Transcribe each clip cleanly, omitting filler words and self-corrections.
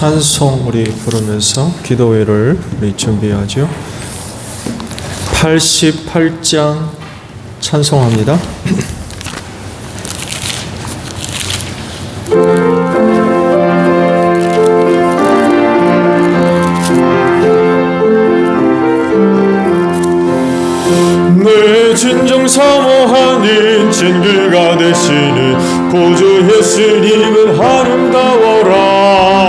찬송 우리 부르면서 기도회를 우리 준비하죠. 88장 찬송합니다. 내 진정 사모하는 진귀가 되시는 구주 예수님은 아름다워라.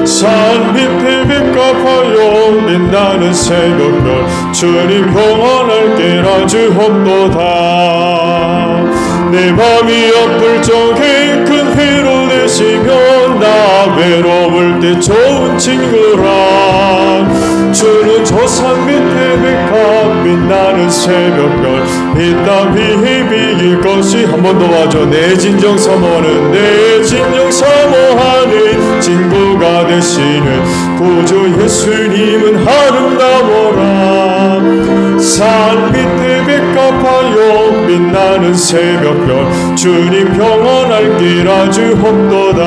산 밑에 빛값하여 빛나는 새벽별 주님 평안할 때라 주옵도다. 내 맘이 아플 적에 큰 위로 되시며 나 외로울 때 좋은 친구라. 주는 저 산 밑에 빛값 빛나는 새벽별 이따위 비길 것이. 한 번 더 와줘. 내 진정 사모하는 내 진정 사모하는 친구가 되시는 구주 예수님은 아름다워라. 산 밑에 빛값하여 빛나는 새벽별 주님 평안할 길 아주 헛도다.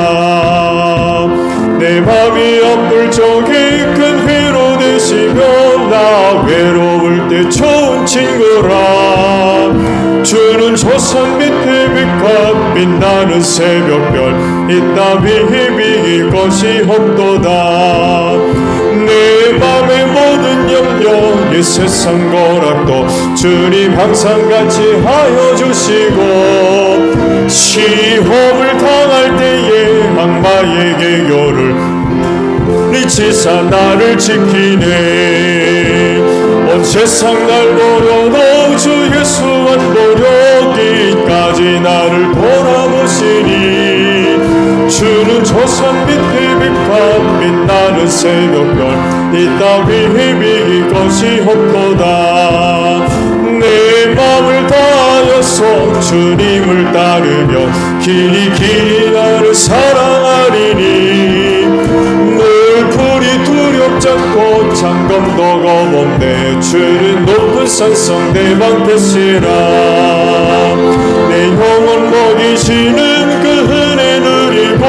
내 맘이 아플 적에 큰 위로 되시며 나 외로울 때 좋은 친구라. 주는 저 산 밑에 빛값 빛나는 새벽별 이따위 비길 것이 없도다. 내 맘의 모든 염려 이 세상 거락도 주님 항상 같이 하여 주시고, 시험을 당할 때에 악마에게 요를 미치사 나를 지키네. 온 세상 날 버려도 주 예수만 보려기까지 나를 돌아보시니. 주는 저 산 밑에 빛값 빛나는 새벽별 이따위 비길 것이 없도다. 내 맘을 다하여서 주님을 따르며 길이 나를 사랑하리니. 늘 불이 두렵지 않고 장검도 겁없네. 주는 높은 산성 내 방 되시라. 내 영혼 먹이시는 그 은혜 누리고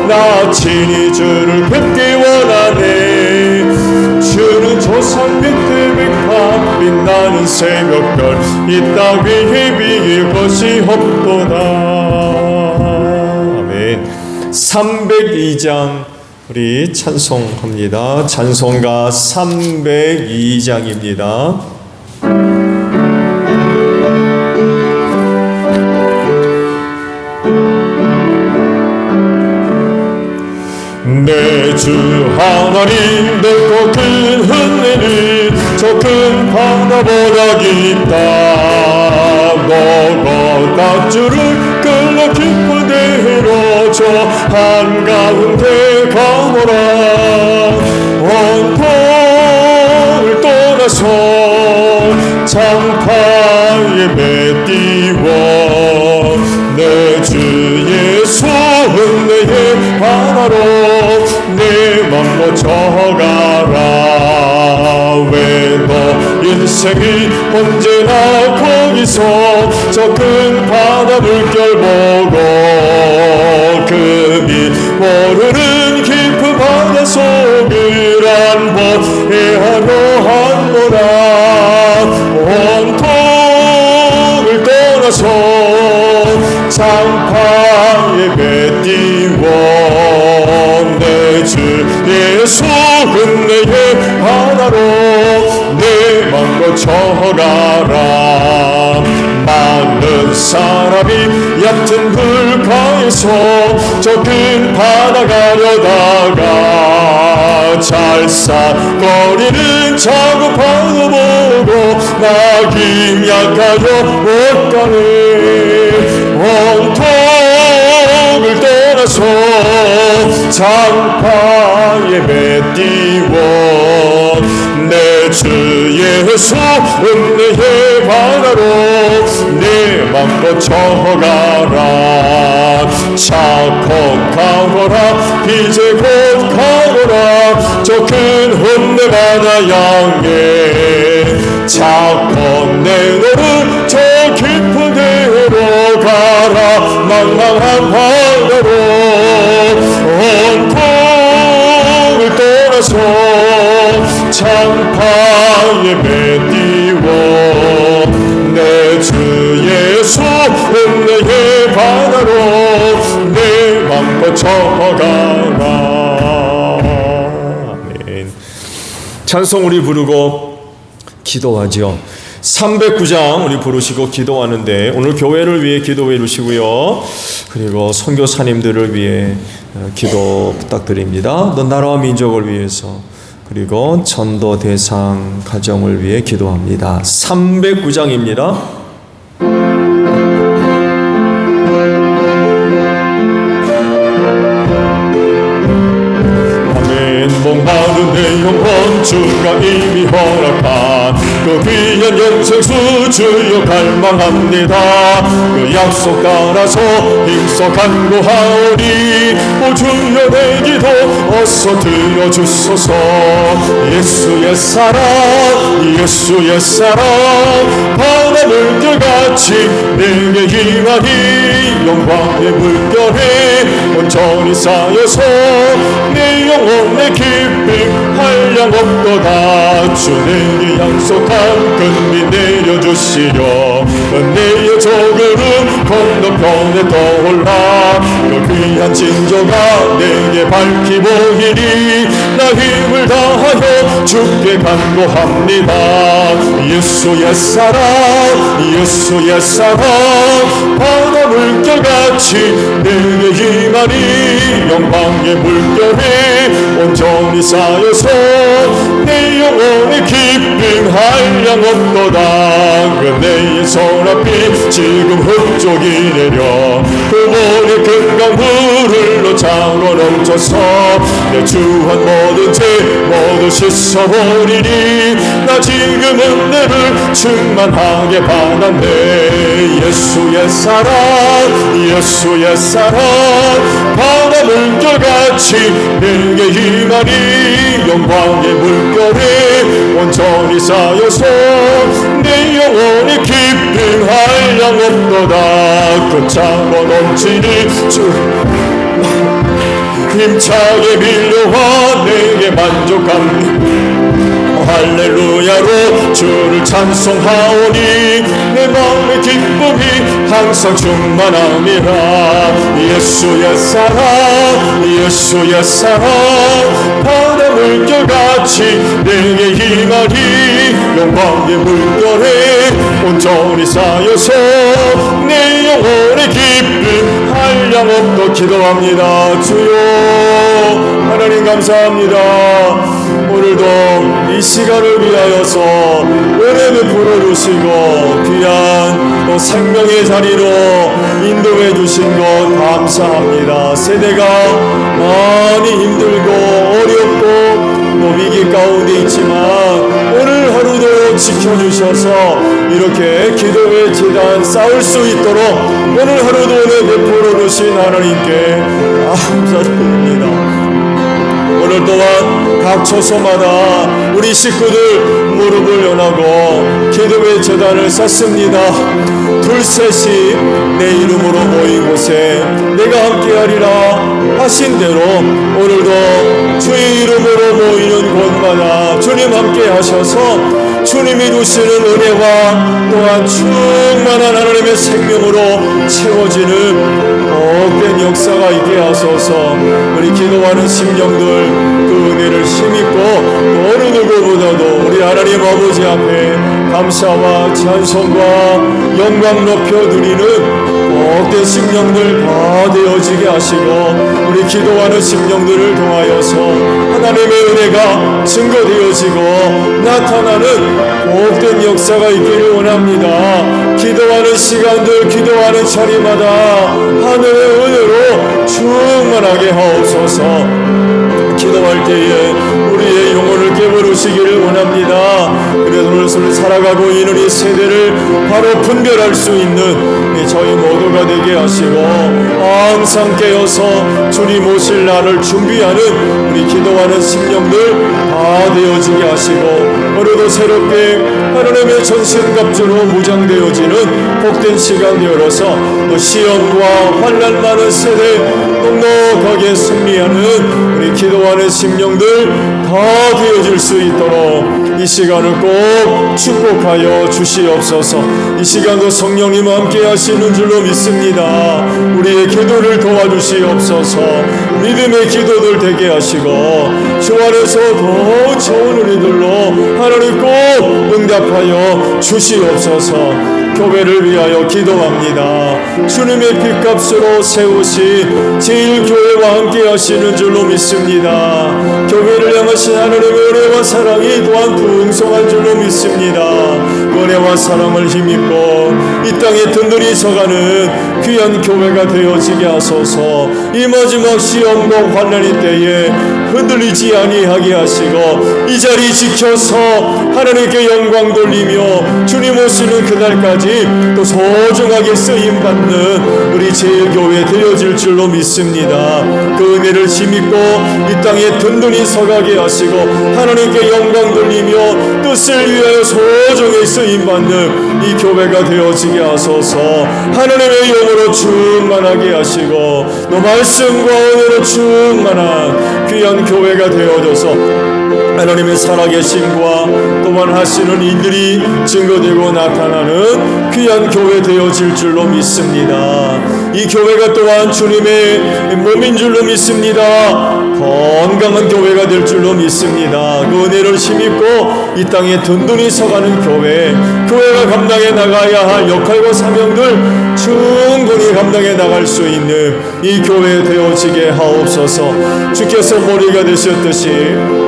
나 친히 주를 뵙기 원하네. 주는 저 산 밑에 빛값 빛나는 새벽별 이따위 비길 것이 없도다. 아멘. 302장 우리 찬송합니다. 찬송가 302장입니다. 내 주 하나님 내거 큰 은혜는 저 큰 바다보다 깊다. 너가 주를 끌러 깊은 데로 저 한가운데 가노라. 온통을 떠나서 장파에 매띠워 내 주 예수 은혜의 하나로 내 맘 고쳐가라. 왜 너 인생이 언제나 거기서 저 큰 바다 물결 보고 금이 모르는 깊은 바다 속을 한번 헤아려한노라. 온통을 떠나서 장파에 매띠워 내 주 예수 은혜의 하나로 내 맘 고쳐가라. 많은 사람이 얕은 불가에서 저 큰 바다 가려다가 잘싸거리는 작은 파도 보고 나 김약하여 못 가네. 온통을 떠나서 장파에 매띠워 내 주 예수 은혜의 바다로 내 맘 고쳐가라. 차곡 가거라 이제 곧 가거라. 저 큰 은혜 바다 양에 차곡 내 너를 저 깊은 데로 가라. 망망한 바다로 온통 장파에 매띄워 내 주 예수 은혜의 바다로 내 맘 뻗쳐가라. 아멘. 찬송 우리 부르고 기도하죠. 309장 우리 부르시고 기도하는데 오늘 교회를 위해 기도해 주시고요. 그리고 선교사님들을 위해 기도 부탁드립니다. 또 나라와 민족을 위해서 그리고 전도 대상 가정을 위해 기도합니다. 309장입니다. 목마른 내 영혼 주가 이미 허락한 그 귀한 영생수 주여 갈망합니다. 그 약속 따라서 힘써 간구하오니 오 주여 내 기도 어서 들어주소서. 예수의 사랑 예수의 사랑 바다 물결같이 내게 임하니 영광의 물결에 온전히 쌓여서 내 영혼의 기쁨 한량 없도다. 주 내게 약속한 금비 내려주시려 은혜의 조그름 건너편에 떠올라 그 귀한 징조가 내게 밝히 보이니 나 힘을 다하여 주께 간구합니다. 예수의 사랑 예수의 사랑 바다 물결같이 내게 임하니 영광의 물결에 온전히 쌓여서 내 영혼의 기쁨 한량 없도다. 그네의 손앞이 지금 흡족이 내려 그분의 금강물을 흘러 차고 넘쳐서 내 주한 모든 죄 모두 씻어버리니 나 지금 은혜를 충만하게 받았네. 예수의 사랑 예수의 사랑 바다 물결같이 내게 임하니 영광의 물결에 온전히 쌓여서 내 영혼의 기쁨 한량 없도다. 그 차고 넘치니 주 힘차게 밀려와 내게 만족합니다. 할렐루야로 주를 찬송하오니 내 마음의 기쁨이 항상 충만함이라. 예수의 사랑 예수의 사랑 바다 물결같이 내게 임하니 영광의 물결에 온전히 쌓여서 내 영혼의 기쁨 한량 없도 기도합니다. 주여 하나님 감사합니다. 오늘도 이 시간을 위하여서 은혜 베풀어 주시고 귀한 또 생명의 자리로 인도해 주신 것 감사합니다. 세대가 많이 힘들고 어렵고 또 위기 가운데 있지만 오늘 하루도 지켜주셔서 이렇게 기도의 재단 쌓을 수 있도록 오늘 하루도 은혜 베풀어 주신 하나님께 감사드립니다. 오늘 또한 각 처소마다 우리 식구들 무릎을 연하고 기도의 제단을 쌓습니다. 둘셋이 내 이름으로 모인 곳에 내가 함께하리라 하신 대로 오늘도 주의 이름으로 모이는 곳마다 주님 함께 하셔서 주님이 주시는 은혜와 또한 충만한 하나님의 생명으로 채워지는 복된 역사가 있게 하소서. 우리 기도하는 심령들 그 은혜를 힘입고 또 어느 누구보다도 우리 하나님 아버지 앞에 감사와 찬송과 영광 높여드리는 복된 심령들 다 되어지게 하시고 우리 기도하는 심령들을 통하여서 하나님의 은혜가 증거되어지고 나타나는 복된 역사가 있기를 원합니다. 기도하는 시간들 기도하는 자리마다 하늘의 은혜로 충만하게 하옵소서. 기도할 때에 우리의 영혼을 깨부르시기를 원합니다. 그래서 오늘 무엇을 살아가고 있는 이 세대를 바로 분별할 수 있는 저희 모두가 되게 하시고, 항상 깨어서 주님 오실 날을 준비하는 우리 기도하는 심령들 다 되어지게 하시고, 오늘도 새롭게 하나님의 전신갑주로 무장되어지는 복된 시간 열어서 또 시험과 환난 많은 세대 넉넉하게 승리하는 우리 기도하는 심령들 다 되어질 수 있도록 이 시간을 꼭 축복하여 주시옵소서. 이 시간도 성령님 함께 하시는 줄로 믿습니다. 우리의 기도를 도와주시옵소서. 믿음의 기도들 되게 하시고 주 안에서 더 좋은 은혜들로 하나님 꼭 응답하여 주시옵소서. 교회를 위하여 기도합니다. 주님의 핏값으로 세우신 제일교회와 함께 하시는 줄로 믿습니다. 교회를 향하신 하나님의 은혜와 사랑이 또한 풍성한 줄로 믿습니다. 은혜와 사랑을 힘입고 이 땅에 든든히 서가는 귀한 교회가 되어지게 하소서. 이 마지막 시험과 환난의 때에 흔들리지 아니하게 하시고 이 자리 지켜서 하나님께 영광 돌리며 주님 오시는 그날까지 또 소중하게 쓰임받는 우리 제일교회 되어질 줄로 믿습니다. 그 은혜를 힘입고 이 땅에 든든히 서가게 하시고 하나님께 영광 돌리며 뜻을 위하여 소중히 쓰임받는 이 교회가 되어지게 하소서. 하나님의 영으로 충만하게 하시고 또 말씀과 은혜로 충만한 귀한 교회가 되어져서 하나님의 살아계심과 또한 하시는 일들이 증거되고 나타나는 귀한 교회 되어질 줄로 믿습니다. 이 교회가 또한 주님의 몸인 줄로 믿습니다. 건강한 교회가 될 줄로 믿습니다. 그 은혜를 힘입고 이 땅에 든든히 서가는 교회가 감당해 나가야 할 역할과 사명들 충분히 감당해 나갈 수 있는 이 교회 되어지게 하옵소서. 주께서 머리가 되셨듯이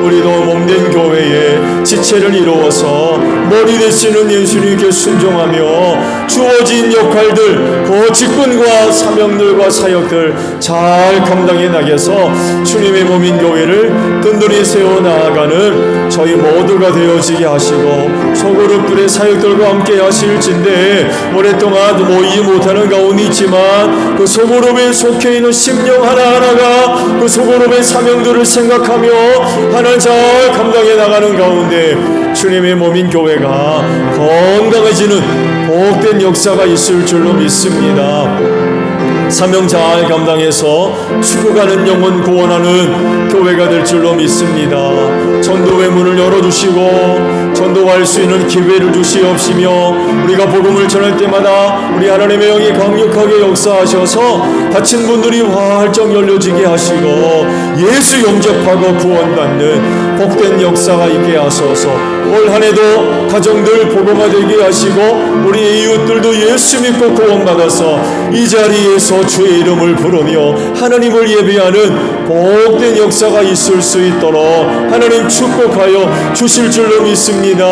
우리도 몸된 교회에 지체를 이루어서 머리 되시는 예수님께 순종하며 주어진 역할들, 그 직분과 사명들과 사역들 잘 감당해 나가서 주님의 몸인 교회를 든든히 세워나가는 저희 모두가 되어지게 하시고 소그룹들의 사역들과 함께 하실진데 오랫동안 모이지 못하는 가운데 있지만 그 소그룹에 속해 있는 심령 하나하나가 그 소그룹의 사명들을 생각하며 하나님 잘 감당해 나가는 가운데 주님의 몸인 교회가 건강해지는 복된 역사가 있을 줄로 믿습니다. 사명 잘 감당해서 죽어가는 영혼 구원하는 교회가 될 줄로 믿습니다. 전도의 문을 열어주시고 전도할 수 있는 기회를 주시옵시며 우리가 복음을 전할 때마다 우리 하나님의 영이 강력하게 역사하셔서 다친 분들이 활짝 열려지게 하시고 예수 영접하고 구원받는 복된 역사가 있게 하소서. 올 한해도 가정들 복음화되게 하시고 우리 이웃들도 예수 믿고 구원받아서 이 자리에서 주의 이름을 부르며 하나님을 예배하는 복된 역사가 있을 수 있도록 하나님 축복하여 주실 줄로 믿습니다.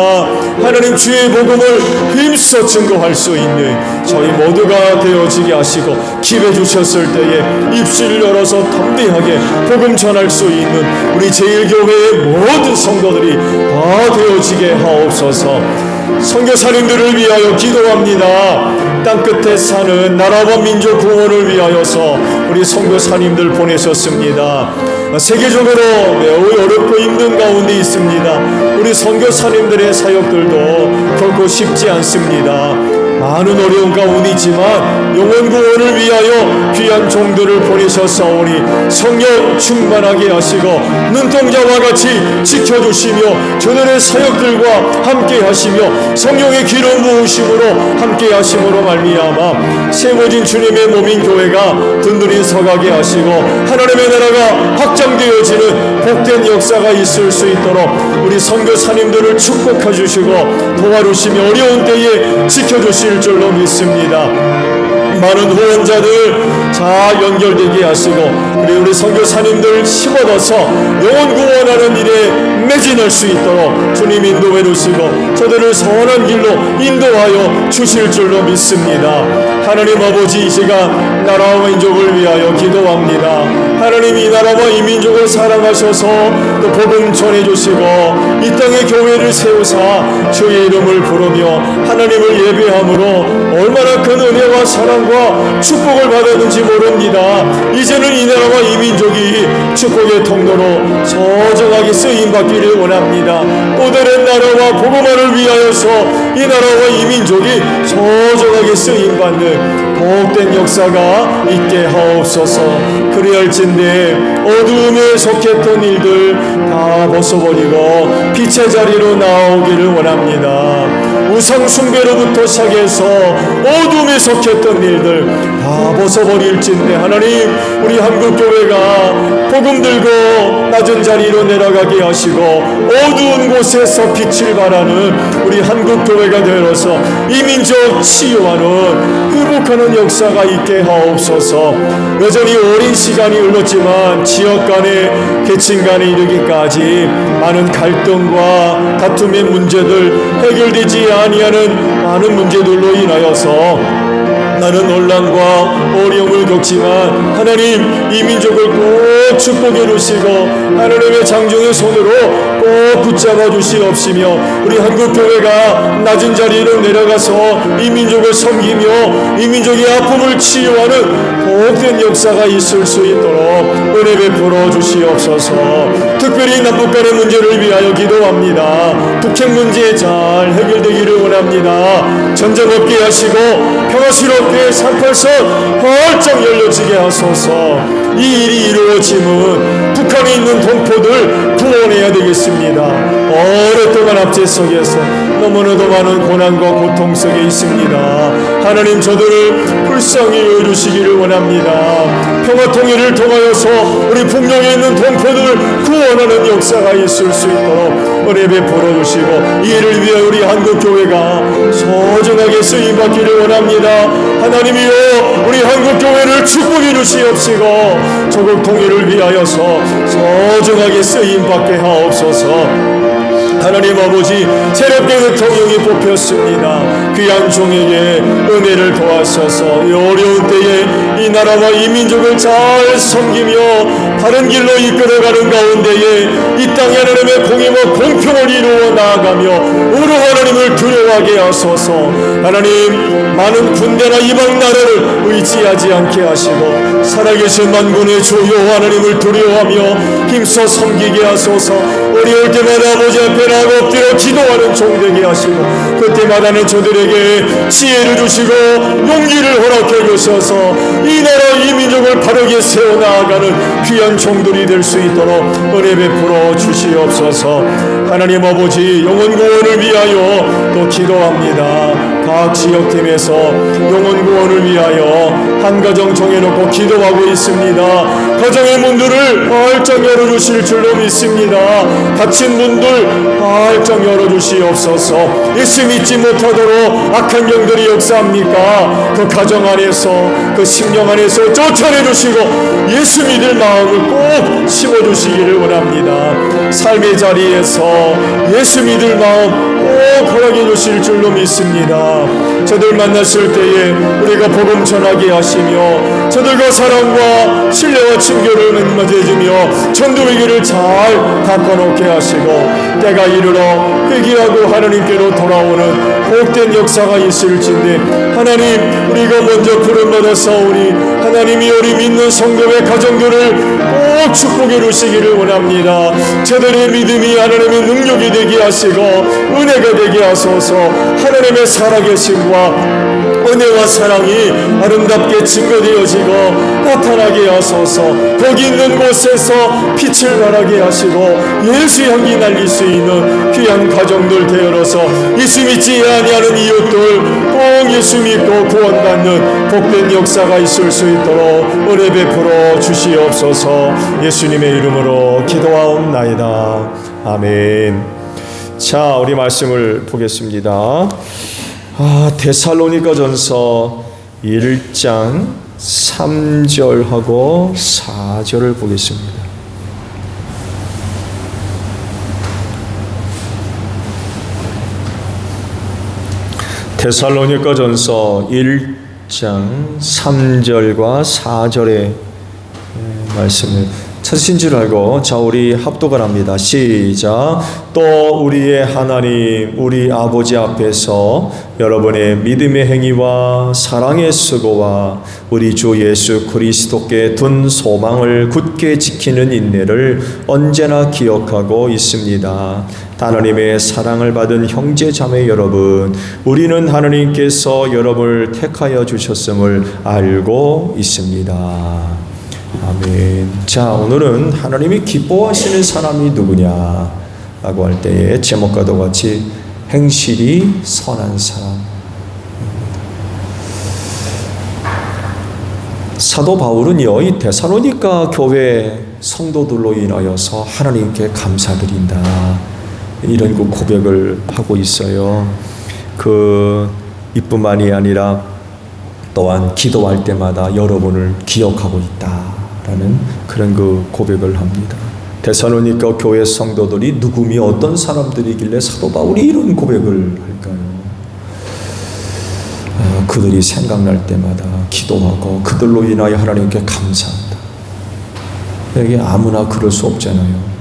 하나님 주의 복음을 힘써 증거할 수 있는 저희 모두가 되어지게 하시고 기회 주셨을 때에 입술을 열어서 담대하게 복음 전할 수 있는 우리 제일교회의 모든 성도들이 다 되어지게 하옵소서. 선교사님들을 위하여 기도합니다. 땅끝에 사는 나라와 민족 구원을 위하여서 우리 선교사님들 보내셨습니다. 세계적으로 매우 어렵고 힘든 가운데 있습니다. 우리 선교사님들의 사역들도 결코 쉽지 않습니다. 많은 어려운 가운데 있지만 영혼 구원을 위하여 귀한 종들을 보내셨사오니 성령 충만하게 하시고 눈동자와 같이 지켜주시며 저들의 사역들과 함께 하시며 성령의 기름 부으심으로 함께 하심으로 말미암아 세워진 주님의 몸인 교회가 든든히 서가게 하시고 하나님의 나라가 확장되어지는 복된 역사가 있을 수 있도록 우리 선교사님들을 축복해 주시고 도와주시며 어려운 때에 지켜주실 줄로 믿습니다. 많은 후원자들 잘 연결되게 하시고, 그리고 우리 선교사님들 힘얻어서 영혼 구원하는 일에 매진할 수 있도록 주님 인도해 주시고 저들을 선한 길로 인도하여 주실 줄로 믿습니다. 하나님 아버지, 이 시간 나라와 민족을 위하여 기도합니다. 하나님, 이 나라와 이 민족을 사랑하셔서 또 복음 전해주시고 이 땅에 교회를 세우사 주의 이름을 부르며 하나님을 예배함으로 얼마나 큰 은혜와 사랑과 축복을 받았는지 모릅니다. 이제는 이 나라와 이 민족이 축복의 통로로 소중하게 쓰임받기를 원합니다. 또 다른 나라와 복음화를 위하여서 이 나라와 이 민족이 소중하게 쓰임받는 복된 역사가 있게 하옵소서. 그리할진대 어두움에 속했던 일들 다 벗어버리고 빛의 자리로 나오기를 원합니다. 우상 숭배로부터 시작해서 어둠에 속했던 일들 다 벗어버릴진데 하나님, 우리 한국교회가 복음 들고 낮은 자리로 내려가게 하시고 어두운 곳에서 빛을 발하는 우리 한국교회가 되어서 이 민족 치유하는 회복하는 역사가 있게 하옵소서. 여전히 오랜 시간이 흘렀지만 지역 간의 계층 간에 이르기까지 많은 갈등과 다툼의 문제들, 해결되지 아니하는 많은 문제들로 인하여서 나는 혼란과 어려움을 겪지만 하나님, 이 민족을 꼭 축복해 주시고 하나님의 장정의 손으로 꼭 붙잡아 주시옵시며 우리 한국교회가 낮은 자리로 내려가서 이 민족을 섬기며 이 민족의 아픔을 치유하는 복된 역사가 있을 수 있도록 은혜 베풀어 주시옵소서. 특별히 남북 간의 문제를 위하여 기도합니다. 북핵 문제 잘 해결되기를 원합니다. 전쟁 없게 하시고 평화스럽게 38선 활짝 열려지게 하소서. 이 일이 이루어짐은 북한에 있는 동포들 구원해야 되겠습니다. 오랫동안 압제 속에서 너무나도 많은 고난과 고통 속에 있습니다. 하나님, 저들을 불쌍히 여겨주시기를 원합니다. 평화 통일을 통하여서 우리 북녘에 있는 동포들을 구원하는 역사가 있을 수 있도록 은혜 베풀어 주시고 이 일을 위해 우리 한국교회가 소중하게 쓰임받기를 원합니다. 하나님이여, 우리 한국교회를 축복해 주시옵시고 조국 통일을 위하여서 소중하게 쓰임받게 하옵소서. 하나님 아버지, 새롭게 대통령이 뽑혔습니다. 귀한 종에게 은혜를 도하셔서 이 어려운 때에 이 나라와 이 민족을 잘 섬기며 바른 길로 이끌어가는 가운데에 이 땅에 하나님의 공의와 공평을 이루어 나아가며 오로 하나님을 두려워하게 하소서. 하나님, 많은 군대나 이방 나라를 의지하지 않게 하시고 살아계신 만군의 주여 하나님을 두려워하며 힘써 섬기게 하소서. 어려울 때마다 아버지 앞에 나가 엎드려 기도하는 종 되게 하시고 그때마다는 저들에게 지혜를 주시고 용기를 허락해 주셔서 이 나라 이 민족을 바르게 세워나가는 귀한 종들이 될 수 있도록 은혜 베풀어 주시옵소서. 하나님 아버지, 영혼 구원을 위하여 또 기도합니다. 각 지역팀에서 영혼 구원을 위하여 한 가정 정해놓고 기도하고 있습니다. 가정의 문들을 활짝 열어주실 줄로 믿습니다. 닫힌 문들 활짝 열어주시옵소서. 예수 믿지 못하도록 악한 영들이 역사합니까? 그 가정 안에서 그 심령 안에서 쫓아내주시고 예수 믿을 마음을 꼭 심어주시기를 원합니다. 삶의 자리에서 예수 믿을 마음 꼭 허락해 주실 줄로 믿습니다. 저들 만났을 때에 우리가 복음 전하게 하시며 저들과 사랑과 신뢰와 친교를 맺어주며 전도의 길을 잘 닦아놓게 하시고 때가 이르러 회개하고 하나님께로 돌아오는 복된 역사가 있을진데 하나님, 우리가 먼저 부름받아서 우리 하나님이 우리 믿는 성도의 가정들을 꼭 축복해 주시기를 원합니다. 저들의 믿음이 하나님의 능력이 되게 하시고 은혜가 되게 하소서. 하나님의 살아계심과 은혜와 사랑이 아름답게 증거되어지고 나타나게 하소서. 거기 있는 곳에서 빛을 발하게 하시고 예수 향기 날릴 수 있는 귀한 가정들 되어서 예수 믿지 아니하는 이웃들 꼭 예수 믿고 구원받는 복된 역사가 있을 수 있도록 은혜 베풀어 주시옵소서. 예수님의 이름으로 기도하옵나이다. 아멘. 자, 우리 말씀을 보겠습니다. 데살로니가전서 1장 3절하고 4절을 보겠습니다. 데살로니가전서 1장 3절과 4절의 말씀을 찾으신 줄 알고 자 우리 합독을 합니다. 시작. 또 우리의 하나님 우리 아버지 앞에서 여러분의 믿음의 행위와 사랑의 수고와 우리 주 예수 그리스도께 둔 소망을 굳게 지키는 인내를 언제나 기억하고 있습니다. 하나님의 사랑을 받은 형제 자매 여러분, 우리는 하나님께서 여러분을 택하여 주셨음을 알고 있습니다. 아멘. 자, 오늘은 하나님이 기뻐하시는 사람이 누구냐 라고 할 때에 제목과도 같이 행실이 선한 사람. 사도 바울은요, 이 데살로니가 교회 성도들로 인하여서 하나님께 감사드린다, 이런 그 고백을 하고 있어요. 이뿐만이 아니라 또한 기도할 때마다 여러분을 기억하고 있다라는 그런 그 고백을 합니다. 데살로니가 교회 성도들이 누구미 어떤 사람들이길래 사도 바울이 이런 고백을 할까요? 그들이 생각날 때마다 기도하고 그들로 인하여 하나님께 감사한다. 이게 아무나 그럴 수 없잖아요.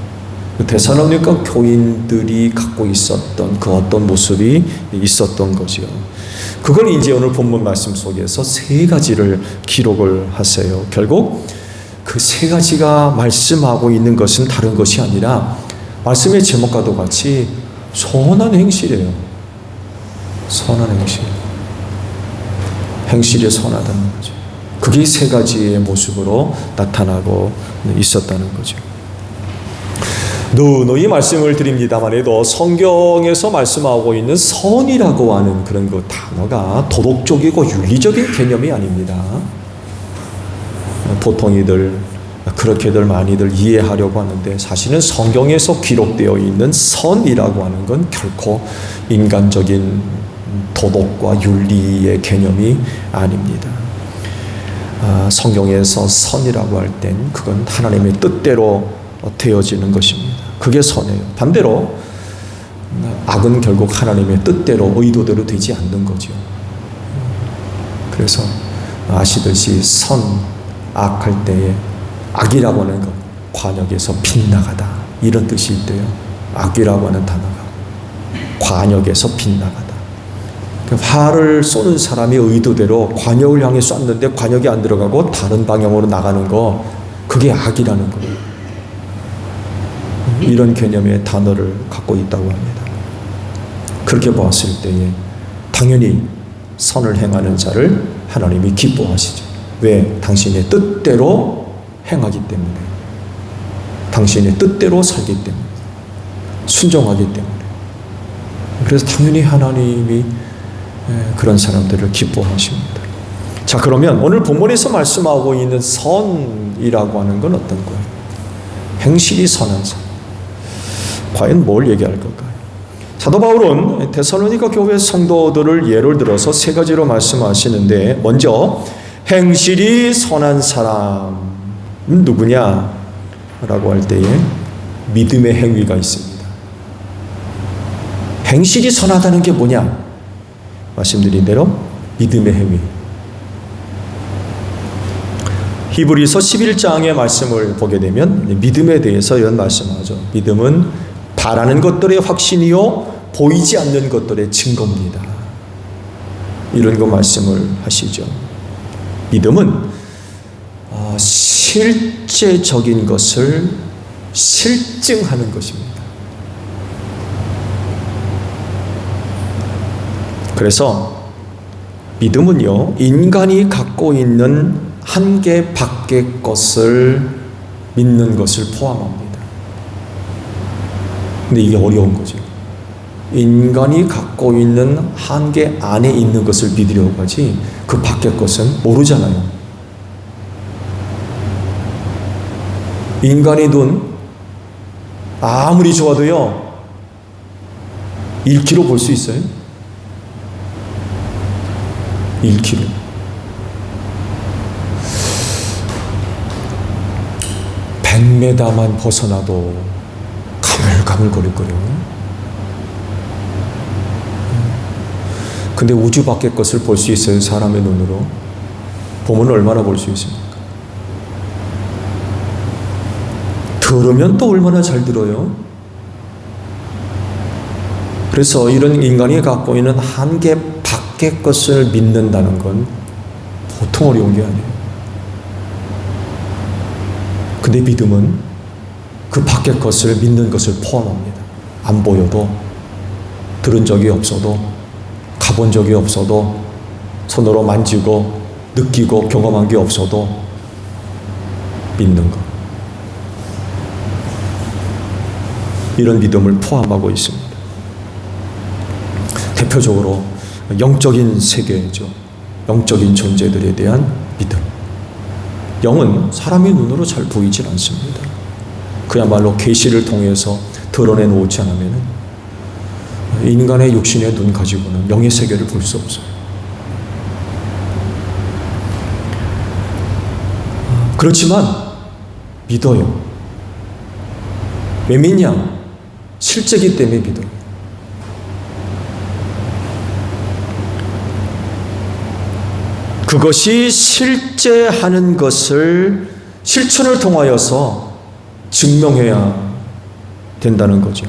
데살로니가 교인들이 갖고 있었던 그 어떤 모습이 있었던 거죠. 그걸 이제 오늘 본문 말씀 속에서 세 가지를 기록을 하세요. 결국 그 세 가지가 말씀하고 있는 것은 다른 것이 아니라 말씀의 제목과도 같이 선한 행실이에요. 선한 행실. 행실이 선하다는 거죠. 그게 세 가지의 모습으로 나타나고 있었다는 거죠. 누누이 말씀을 드립니다만 해도 성경에서 말씀하고 있는 선이라고 하는 그런 그 단어가 도덕적이고 윤리적인 개념이 아닙니다. 보통이들 그렇게들 많이들 이해하려고 하는데 사실은 성경에서 기록되어 있는 선이라고 하는 건 결코 인간적인 도덕과 윤리의 개념이 아닙니다. 성경에서 선이라고 할 땐 그건 하나님의 뜻대로 되어지는 것입니다. 그게 선이에요. 반대로 악은 결국 하나님의 뜻대로 의도대로 되지 않는 거죠. 그래서 아시듯이 선, 악할 때에 악이라고 하는 것, 관역에서 빗나가다, 이런 뜻이 있대요. 악이라고 하는 단어가 관역에서 빗나가다. 활을 쏘는 사람이 의도대로 관역을 향해 쐈는데 관역이 안 들어가고 다른 방향으로 나가는 거, 그게 악이라는 거예요. 이런 개념의 단어를 갖고 있다고 합니다. 그렇게 보았을 때에 당연히 선을 행하는 자를 하나님이 기뻐하시죠. 왜? 당신의 뜻대로 행하기 때문에, 당신의 뜻대로 살기 때문에, 순종하기 때문에. 그래서 당연히 하나님이 그런 사람들을 기뻐하십니다. 자, 그러면 오늘 본문에서 말씀하고 있는 선이라고 하는 건 어떤 거예요? 행실이 선한 선. 과연 뭘 얘기할 걸까요? 사도 바울은 데살로니가 교회 성도들을 예를 들어서 세 가지로 말씀하시는데, 먼저 행실이 선한 사람은 누구냐? 라고 할 때에 믿음의 행위가 있습니다. 행실이 선하다는 게 뭐냐? 말씀드린 대로 믿음의 행위. 히브리서 11장의 말씀을 보게 되면 믿음에 대해서 이런 말씀하죠. 믿음은 바라는 것들의 확신이요 보이지 않는 것들의 증거입니다. 이런 거 말씀을 하시죠. 믿음은 실제적인 것을 실증하는 것입니다. 그래서 믿음은요, 인간이 갖고 있는 한계 밖의 것을 믿는 것을 포함합니다. 근데 이게 어려운 거죠. 인간이 갖고 있는 한계 안에 있는 것을 믿으려고 하지 그 밖의 것은 모르잖아요. 인간의 눈 아무리 좋아도요 1km 볼 수 있어요? 1km. 100m만 벗어나도 가물가물거릴 거예요. 근데 우주 밖의 것을 볼 수 있어요, 사람의 눈으로? 보면 얼마나 볼 수 있습니까? 들으면 또 얼마나 잘 들어요? 그래서 이런 인간이 갖고 있는 한계 밖의 것을 믿는다는 건 보통 어려운 게 아니에요. 근데 믿음은 그 밖의 것을 믿는 것을 포함합니다. 안 보여도, 들은 적이 없어도, 가본 적이 없어도, 손으로 만지고 느끼고 경험한 게 없어도 믿는 것. 이런 믿음을 포함하고 있습니다. 대표적으로 영적인 세계죠. 영적인 존재들에 대한 믿음. 영은 사람의 눈으로 잘 보이질 않습니다. 그야말로 계시를 통해서 드러내 놓지 않으면 인간의 육신의 눈 가지고는 영의 세계를 볼 수 없어요. 그렇지만 믿어요. 왜 믿냐? 실제이기 때문에 믿어요. 그것이 실제하는 것을 실천을 통하여서 증명해야 된다는 거죠.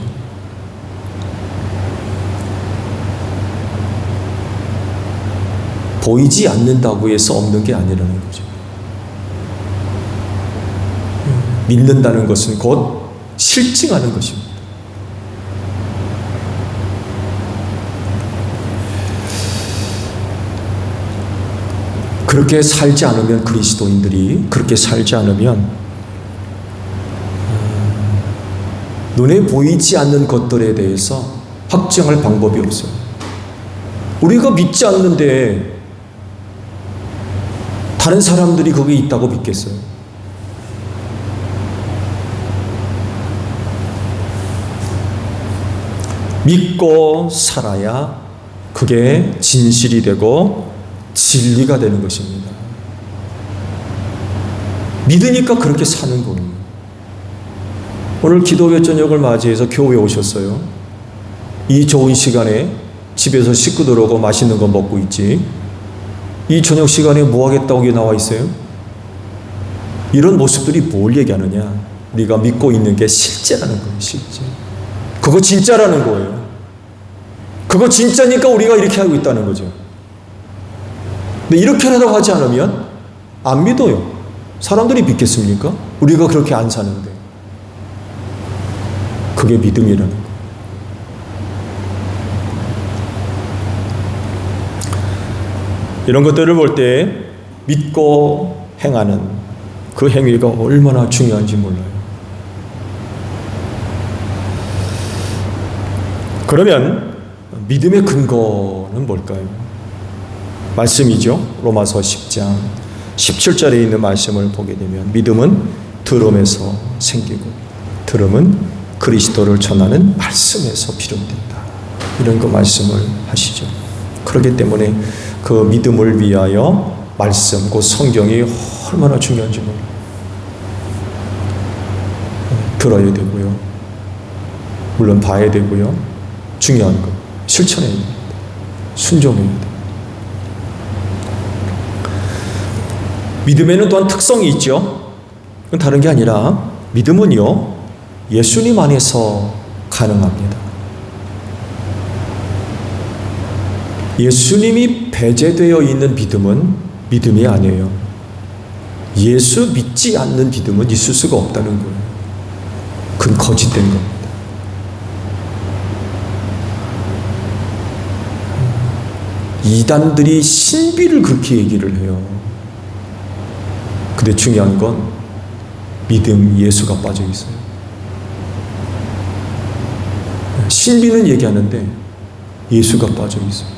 보이지 않는다고 해서 없는 게 아니라는 거죠. 믿는다는 것은 곧 실증하는 것입니다. 그렇게 살지 않으면, 그리스도인들이 그렇게 살지 않으면 눈에 보이지 않는 것들에 대해서 확증할 방법이 없어요. 우리가 믿지 않는데 다른 사람들이 거기 있다고 믿겠어요? 믿고 살아야 그게 진실이 되고 진리가 되는 것입니다. 믿으니까 그렇게 사는 거예요. 오늘 기도회 저녁을 맞이해서 교회에 오셨어요. 이 좋은 시간에 집에서 식구들하고 맛있는 거 먹고 있지, 이 저녁 시간에 뭐 하겠다고 여기 나와 있어요? 이런 모습들이 뭘 얘기하느냐? 우리가 믿고 있는 게 실제라는 거예요. 실제. 그거 진짜라는 거예요. 그거 진짜니까 우리가 이렇게 하고 있다는 거죠. 근데 이렇게라도 하지 않으면 안 믿어요. 사람들이 믿겠습니까? 우리가 그렇게 안 사는데. 그게 믿음이라는 거예요. 이런 것들을 볼 때 믿고 행하는 그 행위가 얼마나 중요한지 몰라요. 그러면 믿음의 근거는 뭘까요? 말씀이죠. 로마서 10장 17절에 있는 말씀을 보게 되면 믿음은 들음에서 생기고 들음은 그리스도를 전하는 말씀에서 비롯된다. 이런 그 말씀을 하시죠. 그렇기 때문에 그 믿음을 위하여 말씀, 그 성경이 얼마나 중요한지 몰라요. 들어야 되고요. 물론 봐야 되고요. 중요한 거 실천해야 됩니다. 순종해야 됩니다. 믿음에는 또한 특성이 있죠. 그건 다른 게 아니라 믿음은요, 예수님 안에서 가능합니다. 예수님이 배제되어 있는 믿음은 믿음이 아니에요. 예수 믿지 않는 믿음은 있을 수가 없다는 거예요. 그건 거짓된 겁니다. 이단들이 신비를 그렇게 얘기를 해요. 근데 중요한 건 믿음, 예수가 빠져 있어요. 신비는 얘기하는데 예수가 빠져 있어요.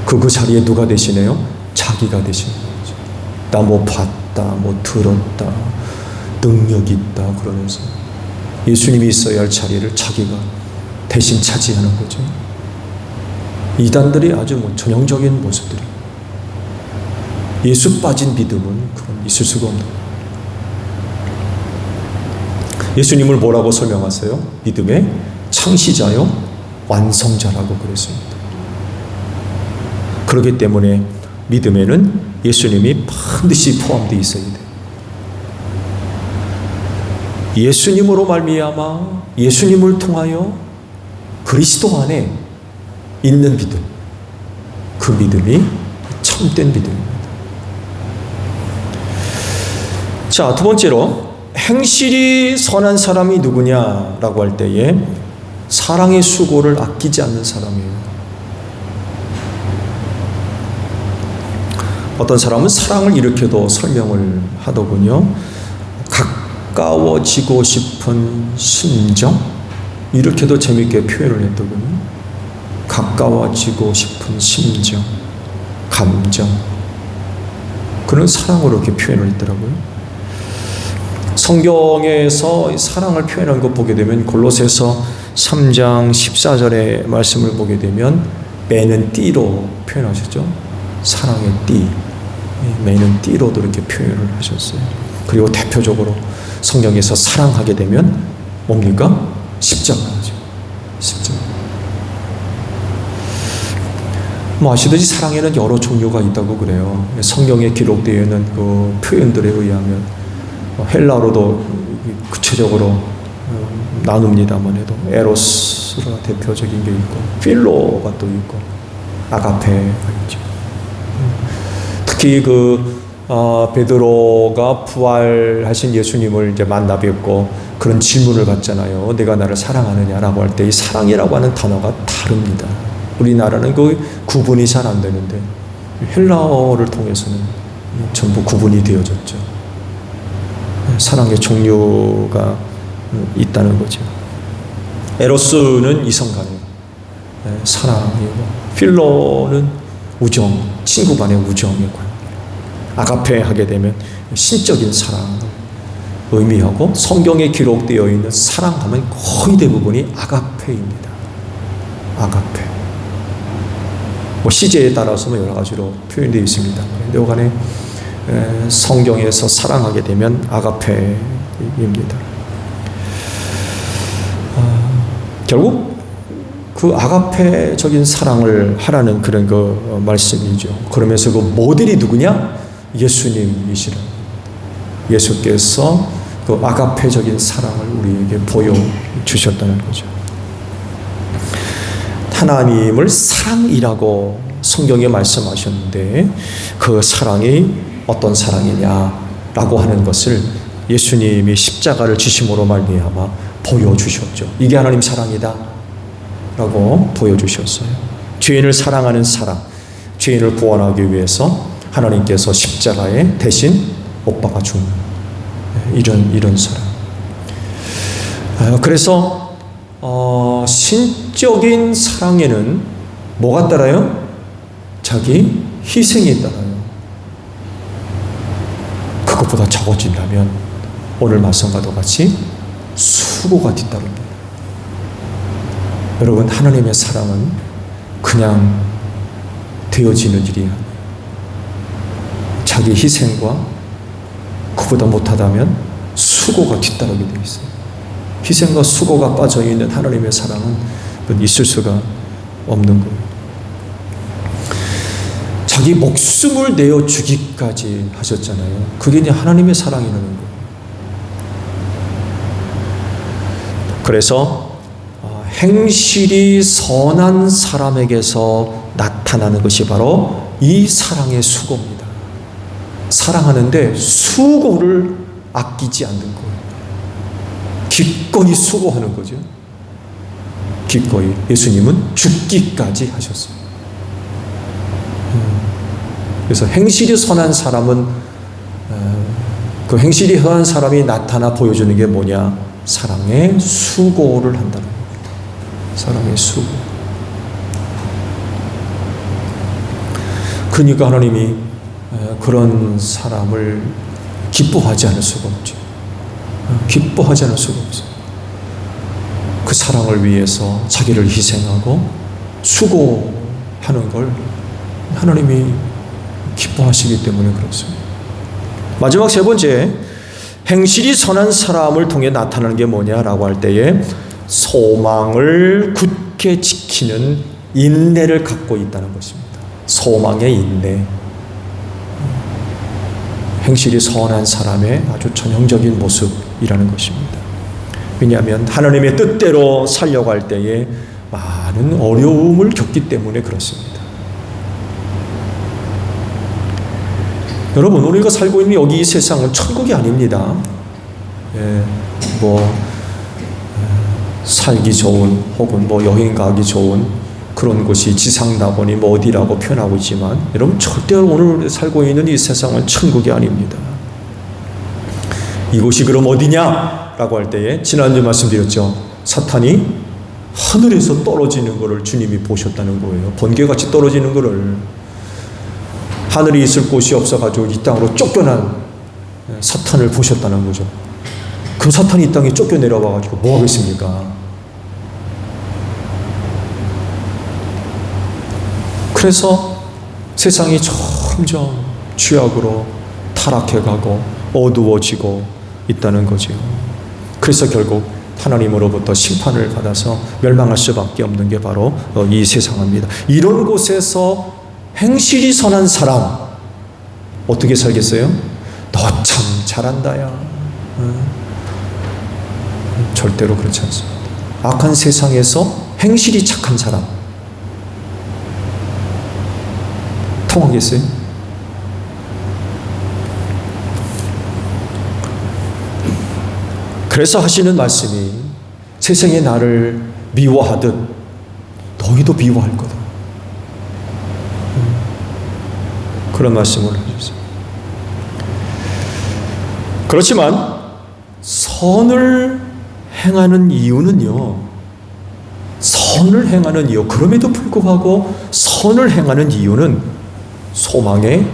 그 자리에 누가 대신해요? 자기가 대신해요. 나 뭐 봤다, 뭐 들었다, 능력 있다 그러면서 예수님이 있어야 할 자리를 자기가 대신 차지하는 거죠. 이단들이 아주 뭐 전형적인 모습들이. 예수 빠진 믿음은 그건 있을 수가 없는 거예요. 예수님을 뭐라고 설명하세요? 믿음의 창시자요 완성자라고 그랬습니다. 그렇기 때문에 믿음에는 예수님이 반드시 포함되어 있어야 돼요. 예수님으로 말미암아 예수님을 통하여 그리스도 안에 있는 믿음, 그 믿음이 참된 믿음입니다. 자, 두 번째로 행실이 선한 사람이 누구냐라고 할 때에 사랑의 수고를 아끼지 않는 사람이에요. 어떤 사람은 사랑을 이렇게도 설명을 하더군요. 가까워지고 싶은 심정, 이렇게도 재밌게 표현을 했더군요. 가까워지고 싶은 심정, 감정, 그런 사랑으로 이렇게 표현을 했더라고요. 성경에서 사랑을 표현한 것 보게 되면 골로새서 3장 14절의 말씀을 보게 되면 매는 띠로 표현하셨죠. 사랑의 띠, 매는 띠로도 이렇게 표현을 하셨어요. 그리고 대표적으로 성경에서 사랑하게 되면 뭡니까? 십자가죠. 십자가. 뭐 아시듯이 사랑에는 여러 종류가 있다고 그래요. 성경에 기록되어 있는 그 표현들에 의하면 헬라어로도 구체적으로 나눕니다만 해도 에로스가 대표적인 게 있고 필로가 또 있고 아가페가 있죠. 특히 베드로가 부활하신 예수님을 이제 만나 뵙고 그런 질문을 받잖아요. 내가 나를 사랑하느냐라고 할 때 이 사랑이라고 하는 단어가 다릅니다. 우리나라는 그 구분이 잘 안 되는데 헬라어를 통해서는 전부 구분이 되어졌죠. 사랑의 종류가 있다는 거죠. 에로스는 이성 간의 사랑이고 필로는 우정, 친구 간의 우정의 관계. 아가페 하게 되면 신적인 사랑을 의미하고 성경에 기록되어 있는 사랑하면 거의 대부분이 아가페입니다. 아가페. 뭐 시제에 따라서 여러 가지로 표현되어 있습니다. 근데 간에 성경에서 사랑하게 되면 아가페입니다. 결국 그 아가페적인 사랑을 하라는 그런 그 말씀이죠. 그러면서 그 모델이 누구냐? 예수님이시라. 예수께서 그 아가페적인 사랑을 우리에게 보여주셨다는 거죠. 하나님을 사랑이라고 성경에 말씀하셨는데 그 사랑이 어떤 사랑이냐라고 하는 것을 예수님이 십자가를 지심으로 말미암아 보여주셨죠. 이게 하나님 사랑이다 라고 보여주셨어요. 죄인을 사랑하는 사랑, 죄인을 구원하기 위해서 하나님께서 십자가에 대신 못 박아 주는 이런 사랑. 그래서 신적인 사랑에는 뭐가 따라요? 자기 희생이 따라요. 그것보다 적어진다면 오늘 말씀과도 같이 수고가 뒤따릅니다. 여러분, 하나님의 사랑은 그냥 되어지는 일이 아니에요. 자기 희생과 그보다 못하다면 수고가 뒤따르게 되어 있어요. 희생과 수고가 빠져있는 하나님의 사랑은 있을 수가 없는 거예요. 자기 목숨을 내어주기까지 하셨잖아요. 그게 이제 하나님의 사랑이라는 거예요. 그래서 행실이 선한 사람에게서 나타나는 것이 바로 이 사랑의 수고입니다. 사랑하는데 수고를 아끼지 않는 거예요. 기꺼이 수고하는 거죠. 기꺼이. 예수님은 죽기까지 하셨어요. 그래서 행실이 선한 사람은 그 행실이 선한 사람이 나타나 보여주는 게 뭐냐? 사랑의 수고를 한다는 겁니다. 사랑의 수고. 그러니까 하나님이 그런 사람을 기뻐하지 않을 수가 없죠. 기뻐하지 않을 수가 없어요. 그 사랑을 위해서 자기를 희생하고 수고하는 걸 하나님이 기뻐하시기 때문에 그렇습니다. 마지막 세 번째, 행실이 선한 사람을 통해 나타나는 게 뭐냐라고 할 때에 소망을 굳게 지키는 인내를 갖고 있다는 것입니다. 소망의 인내. 행실이 선한 사람의 아주 전형적인 모습이라는 것입니다. 왜냐하면 하나님의 뜻대로 살려고 할 때에 많은 어려움을 겪기 때문에 그렇습니다. 여러분, 우리가 살고 있는 여기 이 세상은 천국이 아닙니다. 살기 좋은 혹은 여행 가기 좋은 그런 곳이 지상낙원이 어디라고 표현하고 있지만, 여러분, 절대로 오늘 살고 있는 이 세상은 천국이 아닙니다. 이곳이 그럼 어디냐라고 할 때에 지난주 말씀드렸죠. 사탄이 하늘에서 떨어지는 것을 주님이 보셨다는 거예요. 번개같이 떨어지는 것을. 하늘이 있을 곳이 없어가지고 이 땅으로 쫓겨난 사탄을 보셨다는 거죠. 그 사탄이 이 땅에 쫓겨내려와가지고 뭐 하겠습니까? 그래서 세상이 점점 죄악으로 타락해가고 어두워지고 있다는 거죠. 그래서 결국 하나님으로부터 심판을 받아서 멸망할 수밖에 없는 게 바로 이 세상입니다. 이런 곳에서 행실이 선한 사람 어떻게 살겠어요? 너 참 잘한다 야. 절대로 그렇지 않습니다. 악한 세상에서 행실이 착한 사람 통하겠어요? 그래서 하시는 말씀이 세상에 나를 미워하듯 너희도 미워할 거다. 그런 말씀을 해주셨어요. 그렇지만 선을 행하는 이유는요, 선을 행하는 이유, 그럼에도 불구하고 선을 행하는 이유는 소망의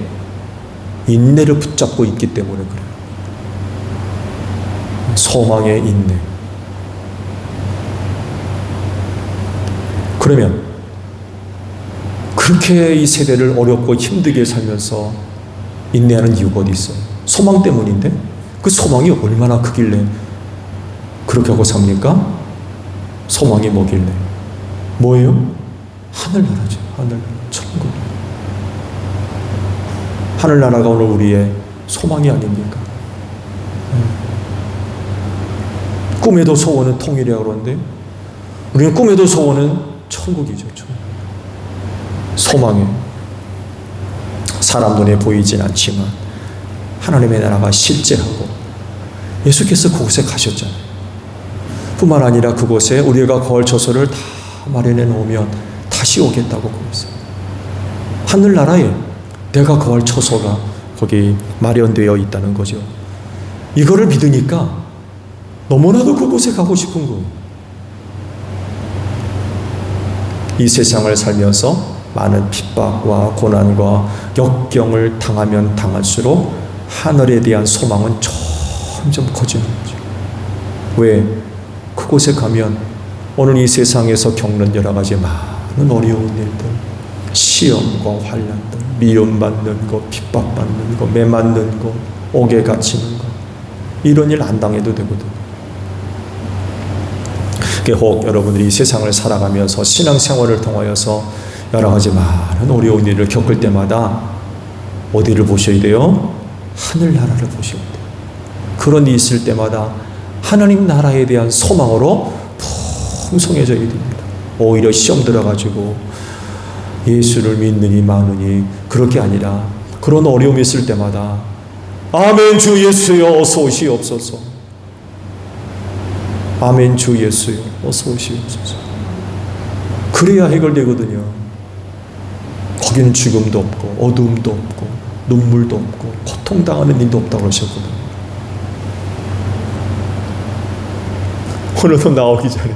인내를 붙잡고 있기 때문에 그래요. 소망의 인내. 그러면 그렇게 이 세대를 어렵고 힘들게 살면서 인내하는 이유가 어디 있어요? 소망 때문인데 그 소망이 얼마나 크길래 그렇게 하고 삽니까? 소망이 뭐길래? 뭐예요? 하늘나라죠. 하늘나라, 천국. 하늘나라가 오늘 우리의 소망이 아닙니까? 꿈에도 소원은 통일이라고 그러는데 우리는 꿈에도 소원은 천국이죠. 천국. 소망에 사람 눈에 보이진 않지만 하나님의 나라가 실제하고 예수께서 그곳에 가셨잖아요. 뿐만 아니라 그곳에 우리가 거할 처소를 다 마련해 놓으면 다시 오겠다고 그랬어요. 하늘나라에 내가 거할 처소가 거기 마련되어 있다는 거죠. 이거를 믿으니까 너무나도 그곳에 가고 싶은 거예요. 이 세상을 살면서 많은 핍박과 고난과 역경을 당하면 당할수록 하늘에 대한 소망은 점점 커지는 거죠. 왜? 그곳에 가면 오늘 이 세상에서 겪는 여러 가지 많은 어려운 일들, 시험과 환난들, 미움받는 것, 핍박받는 것, 매맞는 것, 옥에 갇히는 것, 이런 일 안 당해도 되거든요. 혹 여러분들이 이 세상을 살아가면서 신앙생활을 통하여서 여러 가지 많은 어려운 일을 겪을 때마다 어디를 보셔야 돼요? 하늘나라를 보셔야 돼요. 그런 일이 있을 때마다 하나님 나라에 대한 소망으로 풍성해져야 됩니다. 오히려 시험 들어가지고 예수를 믿느니 마느니 그렇게 아니라 그런 어려움이 있을 때마다 아멘 주 예수여 어서 오시옵소서. 아멘 주 예수여 어서 오시옵소서. 그래야 해결되거든요. 거기는 죽음도 없고 어두움도 없고 눈물도 없고 고통당하는 일도 없다고 그러셨거든요. 오늘도 나오기 전에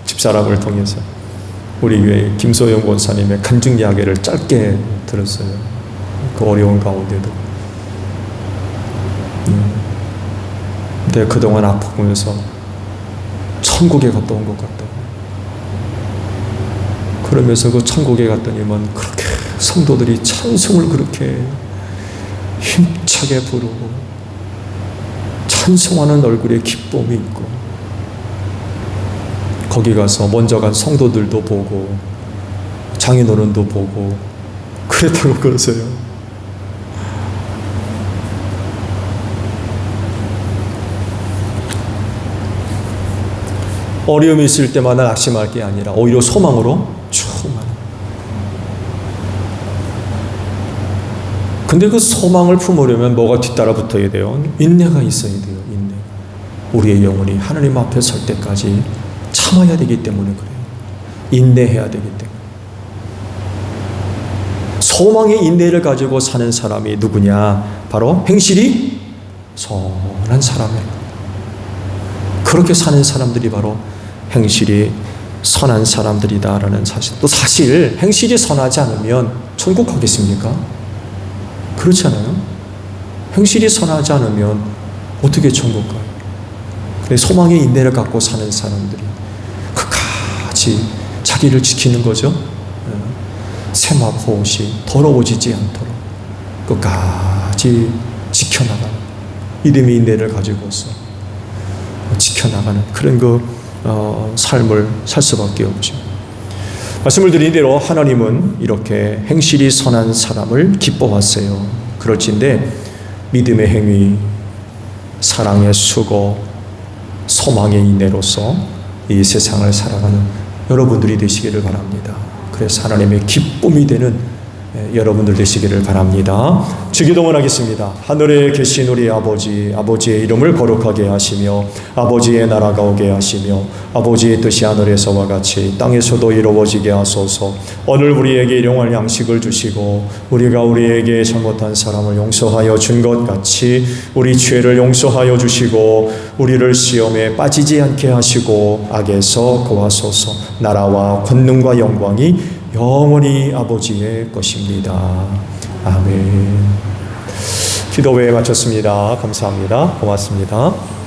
집사람을 통해서 우리 교회 김소영 권사님의 간증 이야기를 짧게 들었어요. 그 어려운 가운데도. 근데 그동안 아프면서 천국에 갔다 온 것 같다고. 그러면서 그 천국에 갔더니만 그렇게 성도들이 찬송을 그렇게 힘차게 부르고 찬송하는 얼굴에 기쁨이 있고, 거기 가서 먼저 간 성도들도 보고 장인어른도 보고 그랬다고 그러세요. 어려움이 있을 때마다 낙심할 게 아니라 오히려 소망으로 충만한. 근데 그 소망을 품으려면 뭐가 뒤따라 붙어야 돼요? 인내가 있어야 돼요. 인내. 우리의 영혼이 하나님 앞에 설 때까지 참아야 되기 때문에 그래요. 인내해야 되기 때문에. 소망의 인내를 가지고 사는 사람이 누구냐? 바로 행실이 선한 사람이에요. 그렇게 사는 사람들이 바로 행실이 선한 사람들이다라는 사실. 또 사실 행실이 선하지 않으면 천국 가겠습니까? 그렇지 않아요? 행실이 선하지 않으면 어떻게 천국 가요? 근데 소망의 인내를 갖고 사는 사람들이 끝까지 자기를 지키는 거죠. 세마포 옷이 더러워지지 않도록 끝까지 지켜나가는 믿음의 인내를 가지고서 지켜나가는 그런 삶을 살 수밖에 없죠. 말씀을 드린 대로 하나님은 이렇게 행실이 선한 사람을 기뻐하세요. 그럴진데 믿음의 행위, 사랑의 수고, 소망의 인내로서 이 세상을 살아가는 여러분들이 되시기를 바랍니다. 그래서 하나님의 기쁨이 되는 여러분들 되시기를 바랍니다. 주기도문 하겠습니다. 하늘에 계신 우리 아버지, 아버지의 이름을 거룩하게 하시며 아버지의 나라가 오게 하시며 아버지의 뜻이 하늘에서와 같이 땅에서도 이루어지게 하소서. 오늘 우리에게 일용할 양식을 주시고 우리가 우리에게 잘못한 사람을 용서하여 준 것 같이 우리 죄를 용서하여 주시고 우리를 시험에 빠지지 않게 하시고 악에서 구하소서. 나라와 권능과 영광이 영원히 아버지의 것입니다. 아멘. 기도회 마쳤습니다. 감사합니다. 고맙습니다.